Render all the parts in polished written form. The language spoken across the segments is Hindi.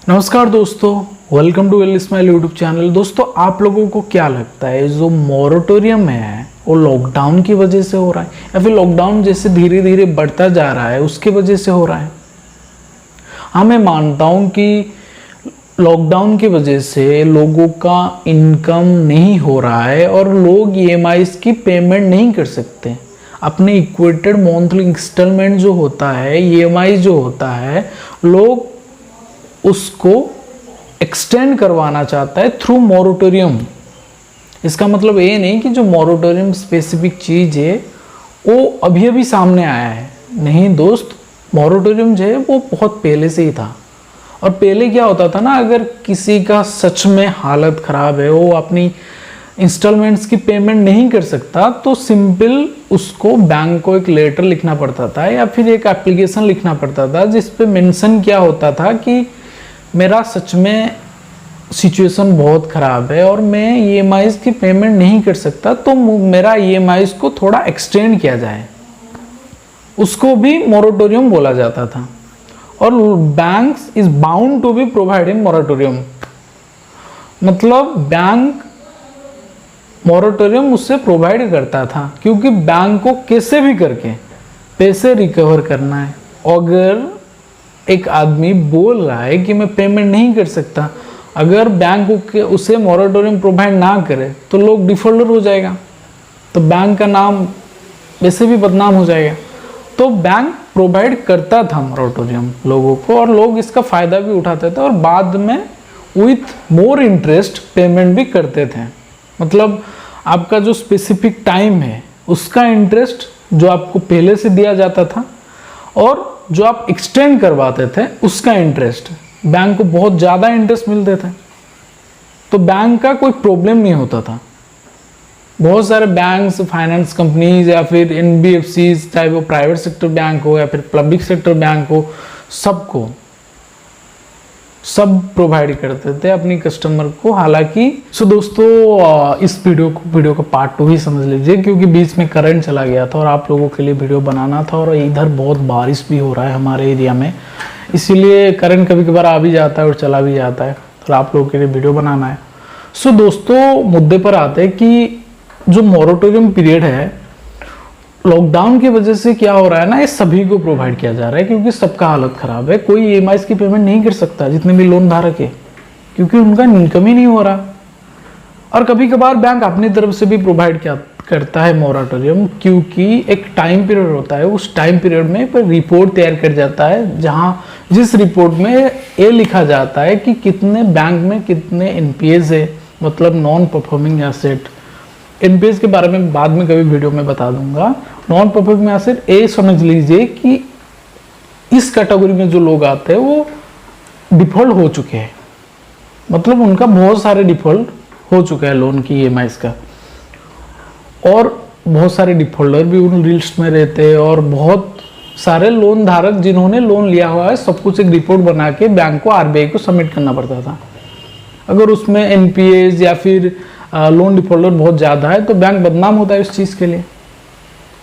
नमस्कार दोस्तों, welcome to well smile YouTube channel. दोस्तों, आप लोगों को क्या लगता है जो मोरेटोरियम है वो लॉकडाउन की वजह से हो रहा है या फिर लॉकडाउन जैसे धीरे धीरे बढ़ता जा रहा है उसकी वजह से हो रहा है? हाँ, मैं मानता हूँ कि लॉकडाउन की वजह से लोगों का इनकम नहीं हो रहा है और लोग ईएमआईज़ की पेमेंट नहीं कर सकते। अपने इक्वेटेड मंथली इंस्टॉलमेंट जो होता है, ईएमआई जो होता है, लोग उसको एक्सटेंड करवाना चाहता है थ्रू मोरेटोरियम। इसका मतलब ये नहीं कि जो मोरेटोरियम स्पेसिफिक चीज़ है वो अभी अभी सामने आया है। नहीं दोस्त, मोरेटोरियम जो है वो बहुत पहले से ही था। और पहले क्या होता था ना, अगर किसी का सच में हालत ख़राब है, वो अपनी इंस्टॉलमेंट्स की पेमेंट नहीं कर सकता, तो सिंपल उसको बैंक को एक लेटर लिखना पड़ता था या फिर एक एप्लीकेशन लिखना पड़ता था जिस पे मेंशन क्या होता था कि मेरा सच में सिचुएशन बहुत ख़राब है और मैं ईएमआईज़ की पेमेंट नहीं कर सकता, तो मेरा ईएमआईज़ को थोड़ा एक्सटेंड किया जाए। उसको भी मोरेटोरियम बोला जाता था। और banks is bound to be providing moratorium, मतलब बैंक मोरेटोरियम उससे प्रोवाइड करता था, क्योंकि बैंक को कैसे भी करके पैसे रिकवर करना है। अगर एक आदमी बोल रहा है कि मैं पेमेंट नहीं कर सकता, अगर बैंक उसे मोरेटोरियम प्रोवाइड ना करे तो लोग डिफॉल्टर हो जाएगा, तो बैंक का नाम वैसे भी बदनाम हो जाएगा। तो बैंक प्रोवाइड करता था मोरेटोरियम लोगों को और लोग इसका फ़ायदा भी उठाते थे और बाद में विथ मोर इंटरेस्ट पेमेंट भी करते थे। मतलब आपका जो स्पेसिफिक टाइम है उसका इंटरेस्ट जो आपको पहले से दिया जाता था और जो आप एक्सटेंड करवाते थे उसका इंटरेस्ट, बैंक को बहुत ज़्यादा इंटरेस्ट मिलते थे, तो बैंक का कोई प्रॉब्लम नहीं होता था। बहुत सारे बैंक्स, फाइनेंस कंपनीज या फिर एनबीएफसीज, चाहे वो प्राइवेट सेक्टर बैंक हो या फिर पब्लिक सेक्टर बैंक हो, सबको सब प्रोवाइड करते थे अपनी कस्टमर को। हालांकि दोस्तों, इस वीडियो का पार्ट 2 ही समझ लीजिए, क्योंकि बीच में करंट चला गया था और आप लोगों के लिए वीडियो बनाना था और इधर बहुत बारिश भी हो रहा है हमारे एरिया में, इसीलिए करंट कभी कभार आ भी जाता है और चला भी जाता है, तो आप लोगों के लिए वीडियो बनाना है। दोस्तों, मुद्दे पर आते हैं कि जो मोरेटोरियम पीरियड है, लॉकडाउन की वजह से क्या हो रहा है ना, ये सभी को प्रोवाइड किया जा रहा है क्योंकि सबका हालत ख़राब है। कोई ईएमआईज़ की पेमेंट नहीं कर सकता, जितने भी लोन धारक है, क्योंकि उनका इनकम ही नहीं हो रहा। और कभी कभार बैंक अपनी तरफ से भी प्रोवाइड करता है मोरेटोरियम, क्योंकि एक टाइम पीरियड होता है, उस टाइम पीरियड में एक रिपोर्ट तैयार कर जाता है जिस रिपोर्ट में ये लिखा जाता है कि कितने बैंक में कितने एनपीएस है, मतलब नॉन परफॉर्मिंग एसेट। एनपीएस के बारे में बाद में कभी वीडियो में बता दूंगा। नॉन परफॉर्मिंग एसेट ये समझ लीजिए कि इस कैटेगरी में जो लोग आते हैं वो डिफॉल्ट हो चुके हैं, मतलब उनका बहुत सारे डिफॉल्ट हो चुका है लोन की ईएमआईज़ का, और बहुत सारे डिफॉल्टर भी उन लिस्ट में रहते हैं और बहुत सारे लोन धारक जिन्होंने लोन लिया हुआ है, सब कुछ एक रिपोर्ट बना के बैंक को, आरबीआई को सबमिट करना पड़ता था। अगर उसमें एनपीएस या फिर लोन डिफॉल्टर बहुत ज़्यादा है तो बैंक बदनाम होता है इस चीज़ के लिए,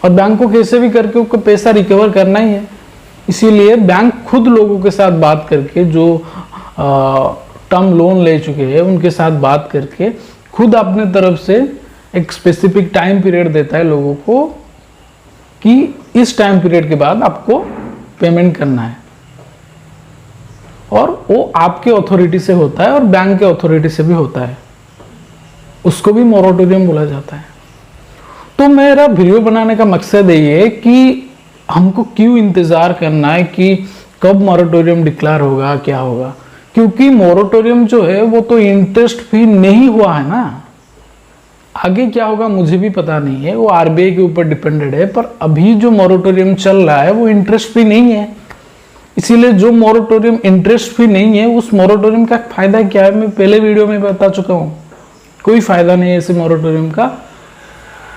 और बैंक को कैसे भी करके उसको पैसा रिकवर करना ही है। इसीलिए बैंक खुद लोगों के साथ बात करके, जो टर्म लोन ले चुके हैं उनके साथ बात करके खुद अपने तरफ से एक स्पेसिफिक टाइम पीरियड देता है लोगों को कि इस टाइम पीरियड के बाद आपको पेमेंट करना है, और वो आपके अथॉरिटी से होता है और बैंक के अथॉरिटी से भी होता है, उसको भी मोरेटोरियम बोला जाता है। तो मेरा वीडियो बनाने का मकसद ये है कि हमको क्यों इंतज़ार करना है कि कब मोरेटोरियम डिक्लेयर होगा, क्या होगा, क्योंकि मोरेटोरियम जो है वो तो इंटरेस्ट फ्री नहीं हुआ है ना। आगे क्या होगा मुझे भी पता नहीं है, वो आरबीआई के ऊपर डिपेंडेड है, पर अभी जो मोरेटोरियम चल रहा है वो इंटरेस्ट फ्री नहीं है। इसीलिए जो मोरेटोरियम इंटरेस्ट फ्री नहीं है, उस मोरेटोरियम का फायदा क्या है मैं पहले वीडियो में बता चुका हूँ। कोई फायदा नहीं है ऐसे मोरेटोरियम का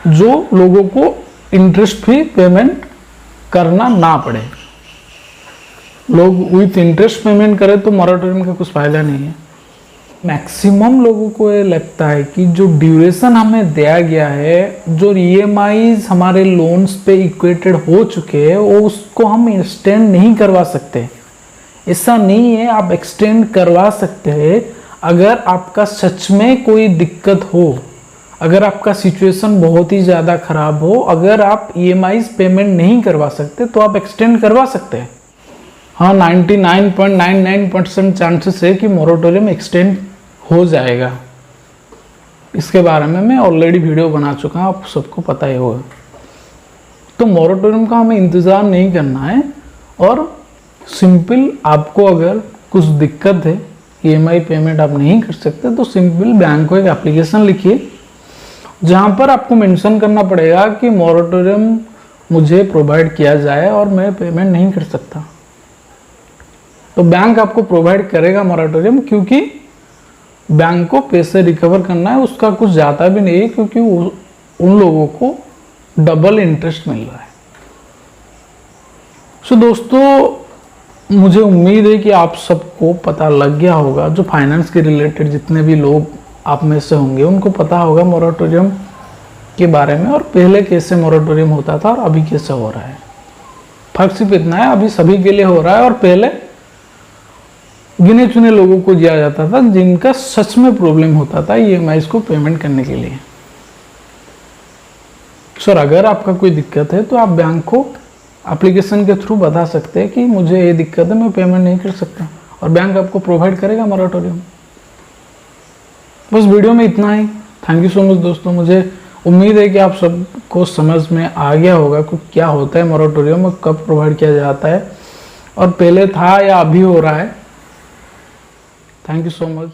जो लोगों को इंटरेस्ट फ्री पेमेंट करना ना पड़े। लोग विथ इंटरेस्ट पेमेंट करें तो मोरेटोरियम का कुछ फायदा नहीं है। मैक्सिमम लोगों को ये लगता है कि जो ड्यूरेशन हमें दिया गया है, जो ईएमआईज़ हमारे लोन्स पे इक्वेटेड हो चुके हैं, वो उसको हम एक्सटेंड नहीं करवा सकते। ऐसा नहीं है, आप एक्सटेंड करवा सकते हैं अगर आपका सच में कोई दिक्कत हो, अगर आपका सिचुएशन बहुत ही ज़्यादा ख़राब हो, अगर आप EMI पेमेंट नहीं करवा सकते तो आप एक्सटेंड करवा सकते हैं। हाँ, 99.99% चांसेस है कि मोरेटोरियम एक्सटेंड हो जाएगा। इसके बारे में मैं ऑलरेडी वीडियो बना चुका हूँ, आप सबको पता ही होगा। तो मोरेटोरियम का हमें इंतज़ार नहीं करना है, और सिंपल आपको अगर कुछ दिक्कत है, EMI पेमेंट आप नहीं कर सकते, तो सिंपल बैंक को एक एप्लीकेशन लिखिए जहाँ पर आपको मेंशन करना पड़ेगा कि मोरेटोरियम मुझे प्रोवाइड किया जाए और मैं पेमेंट नहीं कर सकता। तो बैंक आपको प्रोवाइड करेगा मोरेटोरियम, क्योंकि बैंक को पैसे रिकवर करना है, उसका कुछ जाता भी नहीं है, क्योंकि उन लोगों को डबल इंटरेस्ट मिल रहा है। सो दोस्तों, मुझे उम्मीद है कि आप सबको पता लग गया होगा, जो फाइनेंस के रिलेटेड जितने भी लोग आप में से होंगे उनको पता होगा मोरेटोरियम के बारे में, और पहले कैसे मोरेटोरियम होता था और अभी कैसे हो रहा है। फर्क सिर्फ इतना है, अभी सभी के लिए हो रहा है, और पहले गिने चुने लोगों को दिया जाता था जिनका सच में प्रॉब्लम होता था EMI को पेमेंट करने के लिए। सर, अगर आपका कोई दिक्कत है तो आप बैंक को एप्लीकेशन के थ्रू बता सकते हैं कि मुझे ये दिक्कत है, मैं पेमेंट नहीं कर सकता, और बैंक आपको प्रोवाइड करेगा मोरेटोरियम। बस वीडियो में इतना ही। थैंक यू सो मच दोस्तों। मुझे उम्मीद है कि आप सबको समझ में आ गया होगा कि क्या होता है मोरेटोरियम और कब प्रोवाइड किया जाता है, और पहले था या अभी हो रहा है। Thank you so much.